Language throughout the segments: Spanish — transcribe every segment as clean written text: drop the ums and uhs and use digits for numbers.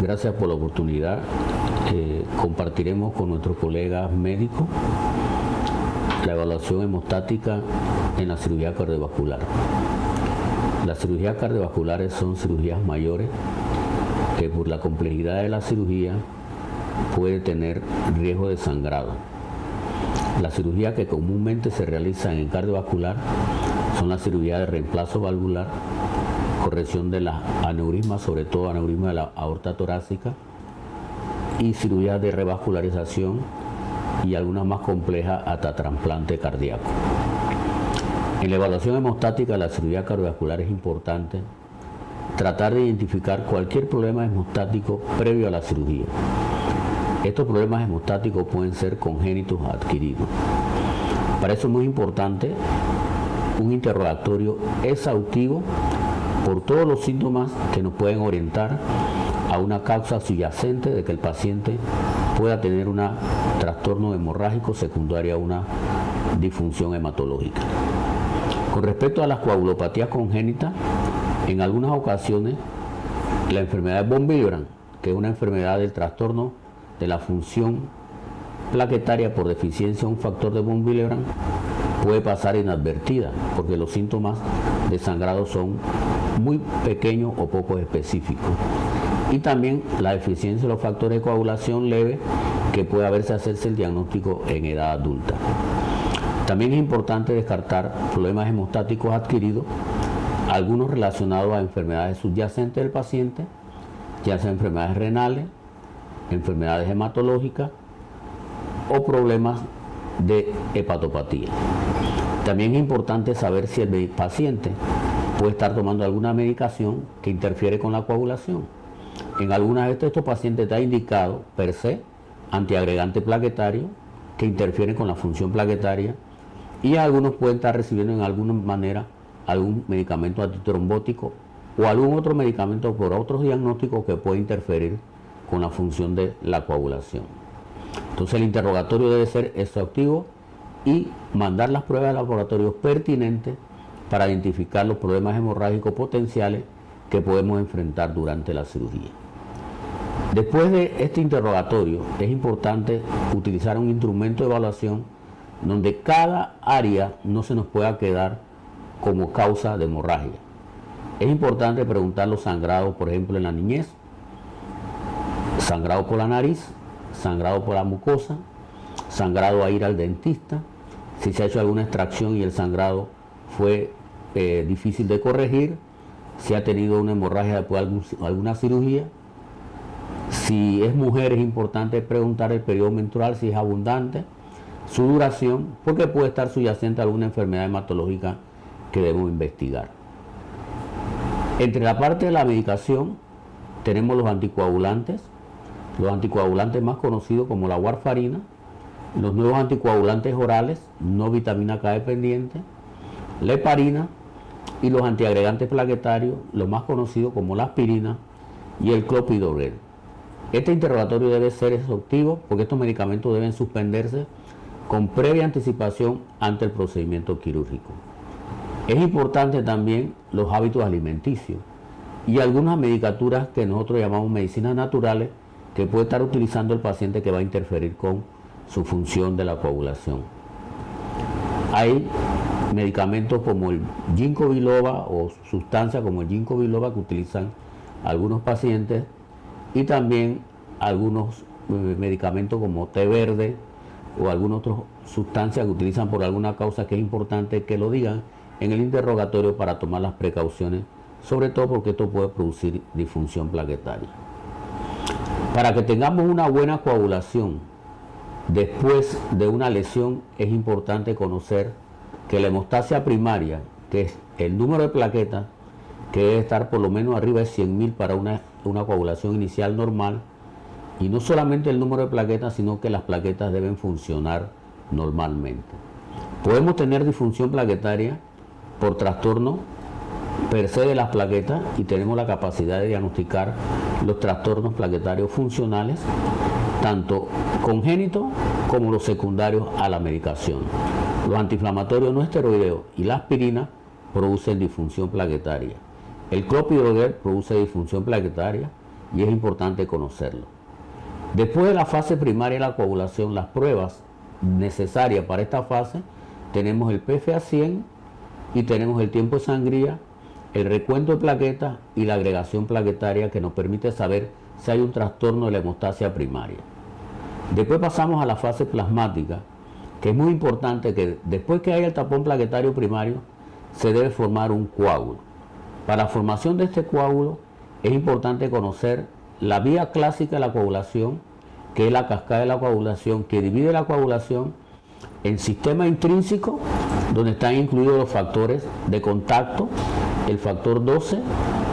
Gracias por la oportunidad. Compartiremos con nuestros colegas médicos la evaluación hemostática en la cirugía cardiovascular. Las cirugías cardiovasculares son cirugías mayores que por la complejidad de la cirugía puede tener riesgo de sangrado. Las cirugías que comúnmente se realizan en cardiovascular son la cirugía de reemplazo valvular, corrección de las aneurismas, sobre todo aneurisma de la aorta torácica, y cirugías de revascularización y algunas más complejas hasta trasplante cardíaco. En la evaluación hemostática de la cirugía cardiovascular es importante tratar de identificar cualquier problema hemostático previo a la cirugía. Estos problemas hemostáticos pueden ser congénitos o adquiridos. Para eso es muy importante un interrogatorio exhaustivo por todos los síntomas que nos pueden orientar a una causa subyacente de que el paciente pueda tener un trastorno hemorrágico secundario a una disfunción hematológica. Con respecto a las coagulopatías congénitas, en algunas ocasiones la enfermedad de von Willebrand, que es una enfermedad del trastorno de la función plaquetaria por deficiencia de un factor de von Willebrand, puede pasar inadvertida porque los síntomas de sangrado son muy pequeños o poco específicos. Y también la deficiencia de los factores de coagulación leve, que puede hacerse el diagnóstico en edad adulta. También es importante descartar problemas hemostáticos adquiridos, algunos relacionados a enfermedades subyacentes del paciente, ya sea enfermedades renales, enfermedades hematológicas o problemas de hepatopatía. También es importante saber si el paciente puede estar tomando alguna medicación que interfiere con la coagulación. En algunas de estos pacientes está indicado per se antiagregante plaquetario que interfieren con la función plaquetaria, y algunos pueden estar recibiendo en alguna manera algún medicamento antitrombótico o algún otro medicamento por otros diagnósticos que puede interferir con la función de la coagulación. Entonces el interrogatorio debe ser exhaustivo y mandar las pruebas de laboratorio pertinentes para identificar los problemas hemorrágicos potenciales que podemos enfrentar durante la cirugía. Después de este interrogatorio es importante utilizar un instrumento de evaluación donde cada área no se nos pueda quedar como causa de hemorragia. Es importante preguntar los sangrados, por ejemplo, en la niñez, sangrado por la nariz, sangrado por la mucosa, sangrado a ir al dentista, si se ha hecho alguna extracción y el sangrado fue difícil de corregir, si ha tenido una hemorragia después de alguna cirugía. Si es mujer, es importante preguntar el periodo menstrual, si es abundante, su duración, porque puede estar subyacente a alguna enfermedad hematológica que debemos investigar. Entre la parte de la medicación tenemos los anticoagulantes más conocidos como la warfarina, los nuevos anticoagulantes orales no vitamina K dependientes, la heparina, y los antiagregantes plaquetarios, los más conocidos como la aspirina y el clopidogrel. Este interrogatorio debe ser exhaustivo porque estos medicamentos deben suspenderse con previa anticipación ante el procedimiento quirúrgico. Es importante también los hábitos alimenticios y algunas medicaturas que nosotros llamamos medicinas naturales que puede estar utilizando el paciente que va a interferir con su función de la coagulación. Hay medicamentos como el ginkgo biloba o sustancias como el ginkgo biloba que utilizan algunos pacientes, y también algunos medicamentos como té verde o algunas otras sustancias que utilizan por alguna causa, que es importante que lo digan en el interrogatorio para tomar las precauciones, sobre todo porque esto puede producir disfunción plaquetaria. Para que tengamos una buena coagulación después de una lesión, es importante conocer que la hemostasia primaria, que es el número de plaquetas, que debe estar por lo menos arriba de 100.000 para una coagulación inicial normal, y no solamente el número de plaquetas, sino que las plaquetas deben funcionar normalmente. Podemos tener disfunción plaquetaria por trastorno per se de las plaquetas, y tenemos la capacidad de diagnosticar los trastornos plaquetarios funcionales, tanto congénitos como los secundarios a la medicación. Los antiinflamatorios no esteroideos y la aspirina producen disfunción plaquetaria. El clopidogrel produce disfunción plaquetaria y es importante conocerlo. Después de la fase primaria de la coagulación, las pruebas necesarias para esta fase, tenemos el PFA100 y tenemos el tiempo de sangría, el recuento de plaquetas y la agregación plaquetaria, que nos permite saber si hay un trastorno de la hemostasia primaria. Después pasamos a la fase plasmática, que es muy importante que después que haya el tapón plaquetario primario, se debe formar un coágulo. Para la formación de este coágulo es importante conocer la vía clásica de la coagulación, que es la cascada de la coagulación, que divide la coagulación en sistema intrínseco, donde están incluidos los factores de contacto, el factor 12,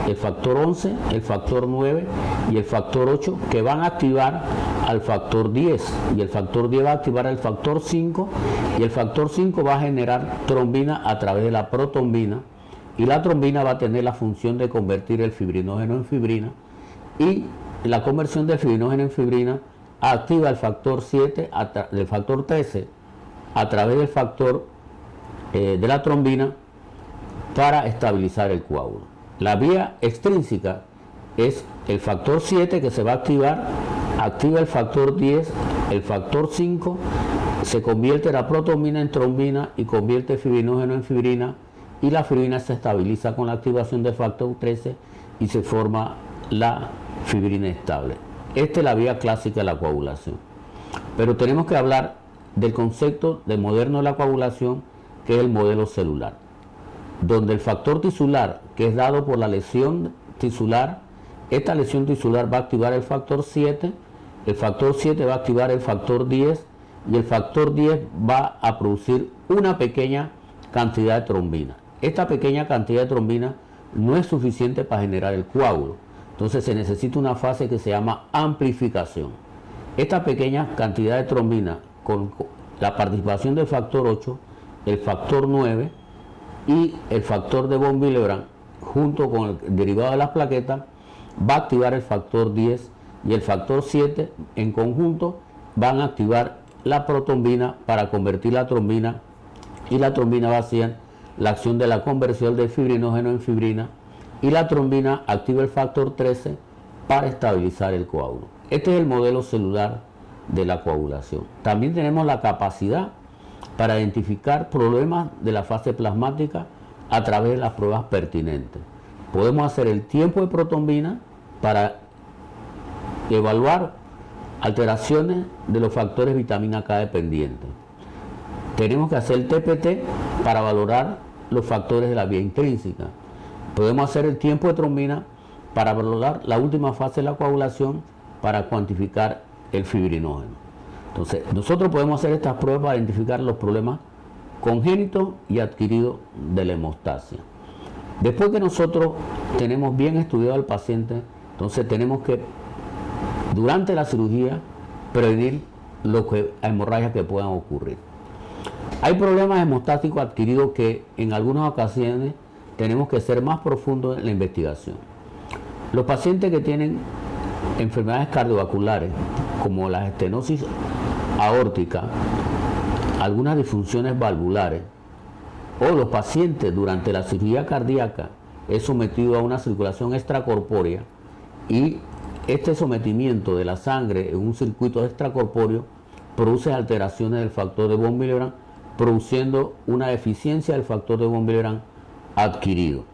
el factor 11, el factor 9 y el factor 8, que van a activar al factor 10, y el factor 10 va a activar al factor 5, y el factor 5 va a generar trombina a través de la protrombina, y la trombina va a tener la función de convertir el fibrinógeno en fibrina, y la conversión del fibrinógeno en fibrina activa el factor 7 del factor 13 a través del factor de la trombina para estabilizar el coágulo. La vía extrínseca es el factor 7 que se va a activar, activa el factor 10, el factor 5, se convierte la protrombina en trombina y convierte el fibrinógeno en fibrina, y la fibrina se estabiliza con la activación del factor 13 y se forma la fibrina estable. Esta es la vía clásica de la coagulación. Pero tenemos que hablar del concepto de moderno de la coagulación, que es el modelo celular, donde el factor tisular, que es dado por la lesión tisular, esta lesión tisular va a activar el factor 7 va a activar el factor 10, y el factor 10 va a producir una pequeña cantidad de trombina. Esta pequeña cantidad de trombina no es suficiente para generar el coágulo, entonces se necesita una fase que se llama amplificación. Esta pequeña cantidad de trombina, con la participación del factor 8, el factor 9 y el factor de von Willebrand, junto con el derivado de las plaquetas, va a activar el factor 10 y el factor 7 en conjunto van a activar la protrombina para convertir la trombina, y la trombina va a hacer la acción de la conversión del fibrinógeno en fibrina, y la trombina activa el factor 13 para estabilizar el coágulo. Este es el modelo celular de la coagulación. También tenemos la capacidad para identificar problemas de la fase plasmática a través de las pruebas pertinentes. Podemos hacer el tiempo de protrombina para evaluar alteraciones de los factores vitamina K dependientes. Tenemos que hacer el TPT para valorar los factores de la vía intrínseca. Podemos hacer el tiempo de trombina para valorar la última fase de la coagulación, para cuantificar el fibrinógeno. Entonces, nosotros podemos hacer estas pruebas para identificar los problemas congénitos y adquiridos de la hemostasia. Después que nosotros tenemos bien estudiado al paciente, entonces tenemos que, durante la cirugía, prevenir hemorragias que puedan ocurrir. Hay problemas hemostáticos adquiridos que en algunas ocasiones tenemos que ser más profundos en la investigación. Los pacientes que tienen enfermedades cardiovasculares, como la estenosis aórtica, algunas disfunciones valvulares, o los pacientes durante la cirugía cardíaca es sometido a una circulación extracorpórea, y este sometimiento de la sangre en un circuito extracorpóreo produce alteraciones del factor de von Willebrand, produciendo una deficiencia del factor de von Willebrand adquirido.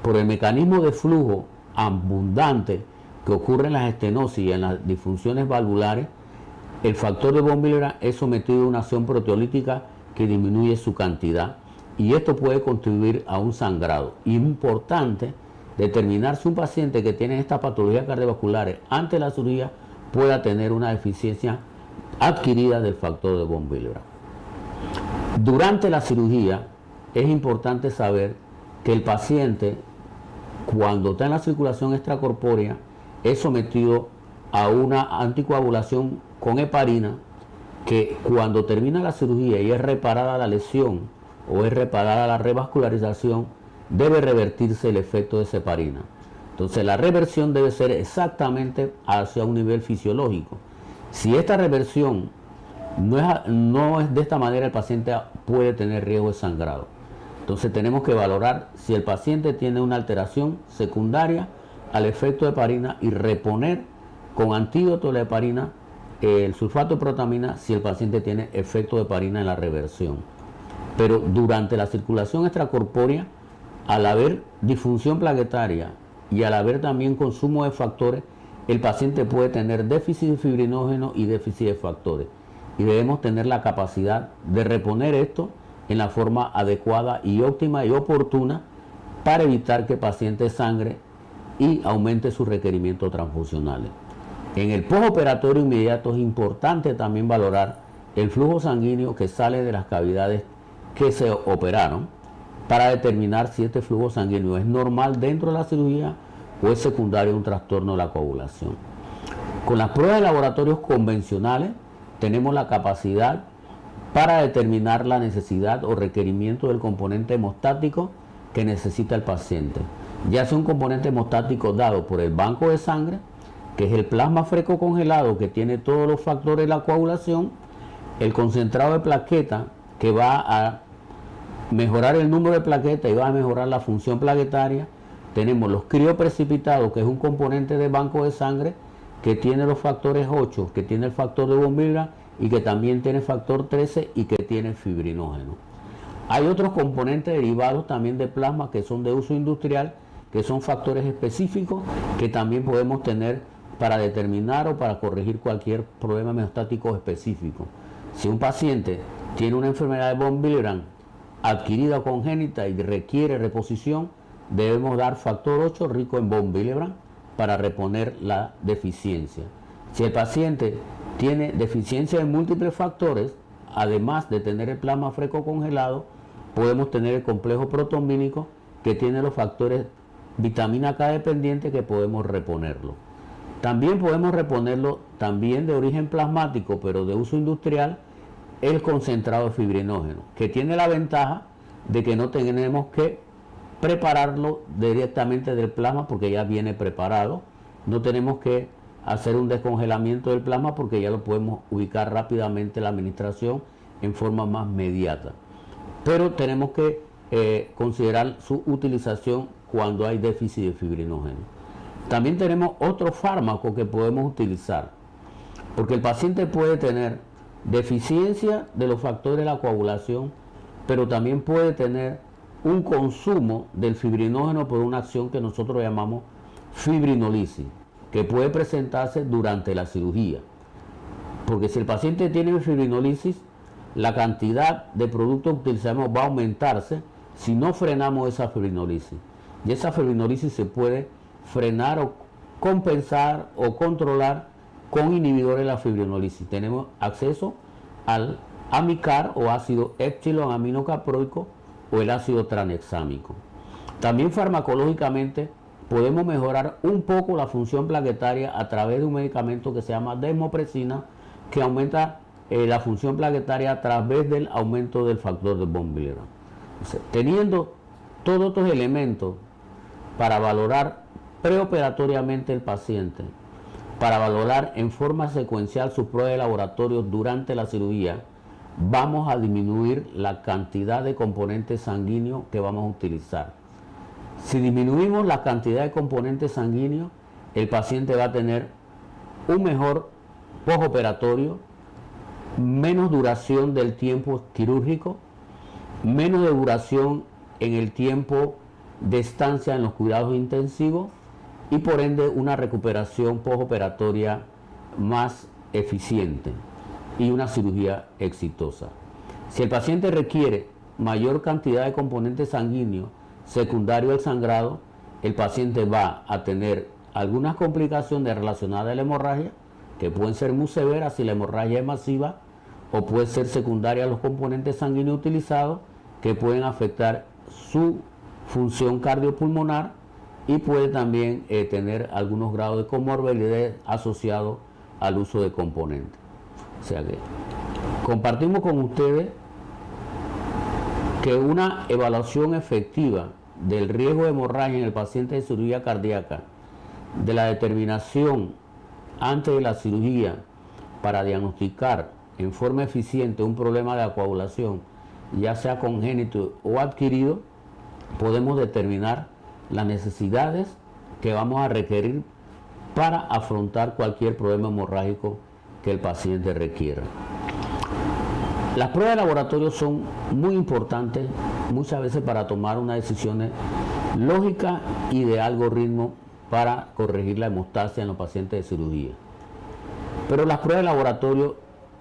Por el mecanismo de flujo abundante que ocurre en las estenosis y en las disfunciones valvulares, el factor de von Willebrand es sometido a una acción proteolítica que disminuye su cantidad, y esto puede contribuir a un sangrado. Y es importante determinar si un paciente que tiene estas patologías cardiovasculares antes de la cirugía pueda tener una deficiencia adquirida del factor de von Willebrand. Durante la cirugía es importante saber que el paciente, cuando está en la circulación extracorpórea, es sometido a una anticoagulación con heparina, que cuando termina la cirugía y es reparada la lesión o es reparada la revascularización, debe revertirse el efecto de esa heparina. Entonces la reversión debe ser exactamente hacia un nivel fisiológico. Si esta reversión no es de esta manera, el paciente puede tener riesgo de sangrado. Entonces tenemos que valorar si el paciente tiene una alteración secundaria al efecto de heparina y reponer con antídoto de la heparina el sulfato de protamina si el paciente tiene efecto de heparina en la reversión. Pero durante la circulación extracorpórea, al haber disfunción plaquetaria y al haber también consumo de factores, el paciente puede tener déficit de fibrinógeno y déficit de factores. Y debemos tener la capacidad de reponer esto en la forma adecuada y óptima y oportuna para evitar que el paciente sangre y aumente sus requerimientos transfusionales. En el postoperatorio inmediato es importante también valorar el flujo sanguíneo que sale de las cavidades que se operaron para determinar si este flujo sanguíneo es normal dentro de la cirugía o es secundario a un trastorno de la coagulación. Con las pruebas de laboratorios convencionales tenemos la capacidad para determinar la necesidad o requerimiento del componente hemostático que necesita el paciente, ya sea un componente hemostático dado por el banco de sangre, que es el plasma fresco congelado que tiene todos los factores de la coagulación, el concentrado de plaqueta que va a mejorar el número de plaquetas y va a mejorar la función plaquetaria. Tenemos los crioprecipitados, que es un componente de banco de sangre que tiene los factores 8, que tiene el factor de von Willebrand y que también tiene factor 13 y que tiene fibrinógeno. Hay otros componentes derivados también de plasma que son de uso industrial, que son factores específicos que también podemos tener para determinar o para corregir cualquier problema hemostático específico. Si un paciente tiene una enfermedad de von Willebrand adquirida congénita y requiere reposición, debemos dar factor 8 rico en von Willebrand para reponer la deficiencia. Si el paciente tiene deficiencia en múltiples factores, además de tener el plasma fresco congelado, podemos tener el complejo protombínico que tiene los factores vitamina K dependiente que podemos reponerlo. También podemos reponerlo también de origen plasmático, pero de uso industrial, el concentrado de fibrinógeno, que tiene la ventaja de que no tenemos que prepararlo directamente del plasma porque ya viene preparado. No tenemos que hacer un descongelamiento del plasma porque ya lo podemos ubicar rápidamente la administración en forma más mediata. Pero tenemos que considerar su utilización cuando hay déficit de fibrinógeno. También tenemos otro fármaco que podemos utilizar, porque el paciente puede tener deficiencia de los factores de la coagulación, pero también puede tener un consumo del fibrinógeno por una acción que nosotros llamamos fibrinolisis, que puede presentarse durante la cirugía. Porque si el paciente tiene fibrinolisis, la cantidad de productos que utilizamos va a aumentarse si no frenamos esa fibrinolisis. Y esa fibrinolisis se puede frenar o compensar o controlar con inhibidores de la fibrinolisis. Tenemos acceso al amicar o ácido epsilon aminocaproico o el ácido tranexámico. También farmacológicamente podemos mejorar un poco la función plaquetaria a través de un medicamento que se llama desmopresina, que aumenta la función plaquetaria a través del aumento del factor de von Willebrand. Teniendo todos estos elementos para valorar preoperatoriamente el paciente, para valorar en forma secuencial sus pruebas de laboratorio durante la cirugía, vamos a disminuir la cantidad de componentes sanguíneos que vamos a utilizar. Si disminuimos la cantidad de componentes sanguíneos, el paciente va a tener un mejor postoperatorio, menos duración del tiempo quirúrgico, menos de duración en el tiempo de estancia en los cuidados intensivos y por ende una recuperación postoperatoria más eficiente y una cirugía exitosa. Si el paciente requiere mayor cantidad de componentes sanguíneos secundario al sangrado, el paciente va a tener algunas complicaciones relacionadas a la hemorragia, que pueden ser muy severas si la hemorragia es masiva, o puede ser secundaria a los componentes sanguíneos utilizados, que pueden afectar su función cardiopulmonar y puede también tener algunos grados de comorbilidad asociados al uso de componentes. O sea que compartimos con ustedes que una evaluación efectiva del riesgo de hemorragia en el paciente de cirugía cardíaca, de la determinación antes de la cirugía para diagnosticar en forma eficiente un problema de coagulación, ya sea congénito o adquirido, podemos determinar las necesidades que vamos a requerir para afrontar cualquier problema hemorrágico que el paciente requiera. Las pruebas de laboratorio son muy importantes muchas veces para tomar unas decisiones lógicas y de algoritmo para corregir la hemostasia en los pacientes de cirugía. Pero las pruebas de laboratorio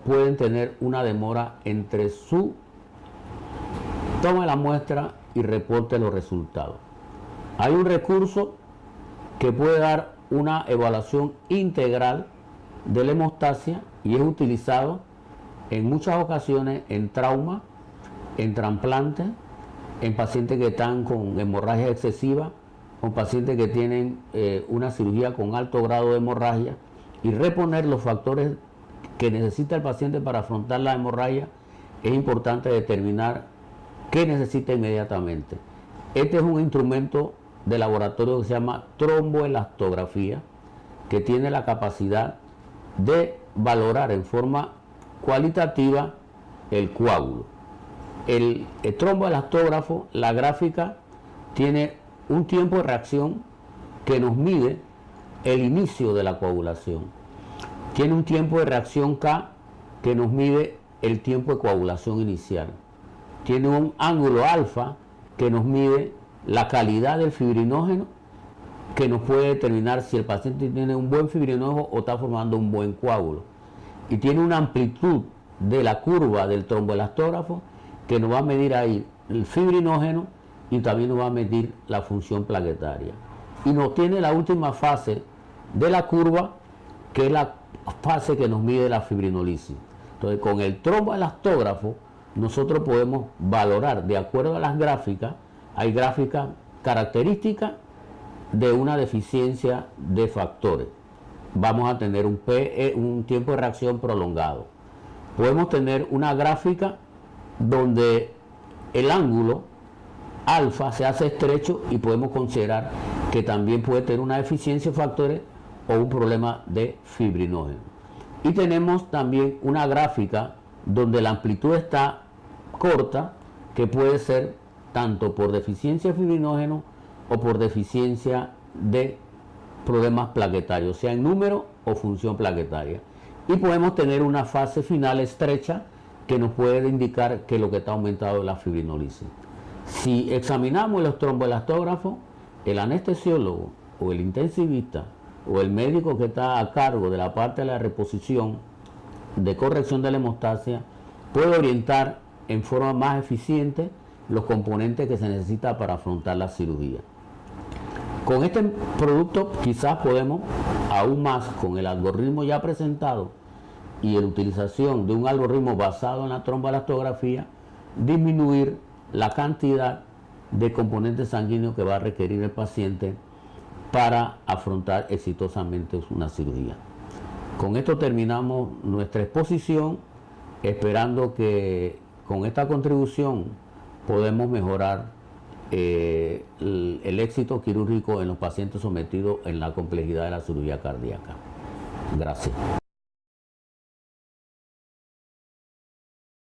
pueden tener una demora entre su toma de la muestra y reporte de los resultados. Hay un recurso que puede dar una evaluación integral de la hemostasia y es utilizado en muchas ocasiones en trauma, en trasplantes, en pacientes que están con hemorragia excesiva, con pacientes que tienen una cirugía con alto grado de hemorragia, y reponer los factores que necesita el paciente para afrontar la hemorragia. Es importante determinar qué necesita inmediatamente. Este es un instrumento de laboratorio que se llama tromboelastografía, que tiene la capacidad de valorar en forma cualitativa el coágulo. El tromboelastógrafo, la gráfica, tiene un tiempo de reacción que nos mide el inicio de la coagulación. Tiene un tiempo de reacción K que nos mide el tiempo de coagulación inicial. Tiene un ángulo alfa que nos mide la calidad del fibrinógeno, que nos puede determinar si el paciente tiene un buen fibrinógeno o está formando un buen coágulo. Y tiene una amplitud de la curva del tromboelastógrafo que nos va a medir ahí el fibrinógeno y también nos va a medir la función plaquetaria. Y nos tiene la última fase de la curva, que es la fase que nos mide la fibrinolisis. Entonces, con el tromboelastógrafo nosotros podemos valorar, de acuerdo a las gráficas, hay gráficas características de una deficiencia de factores. Vamos a tener un tiempo de reacción prolongado. Podemos tener una gráfica donde el ángulo alfa se hace estrecho y podemos considerar que también puede tener una deficiencia de factores o un problema de fibrinógeno. Y tenemos también una gráfica donde la amplitud está corta, que puede ser tanto por deficiencia de fibrinógeno o por deficiencia de problemas plaquetarios, sea en número o función plaquetaria. Y podemos tener una fase final estrecha que nos puede indicar que lo que está aumentado es la fibrinolisis. Si examinamos los tromboelastógrafos, el anestesiólogo o el intensivista o el médico que está a cargo de la parte de la reposición de corrección de la hemostasia puede orientar en forma más eficiente los componentes que se necesita para afrontar la cirugía. Con este producto quizás podemos aún más, con el algoritmo ya presentado y la utilización de un algoritmo basado en la tromboelastografía, disminuir la cantidad de componentes sanguíneos que va a requerir el paciente para afrontar exitosamente una cirugía. Con esto terminamos nuestra exposición, esperando que con esta contribución podemos mejorar el éxito quirúrgico en los pacientes sometidos en la complejidad de la cirugía cardíaca. Gracias.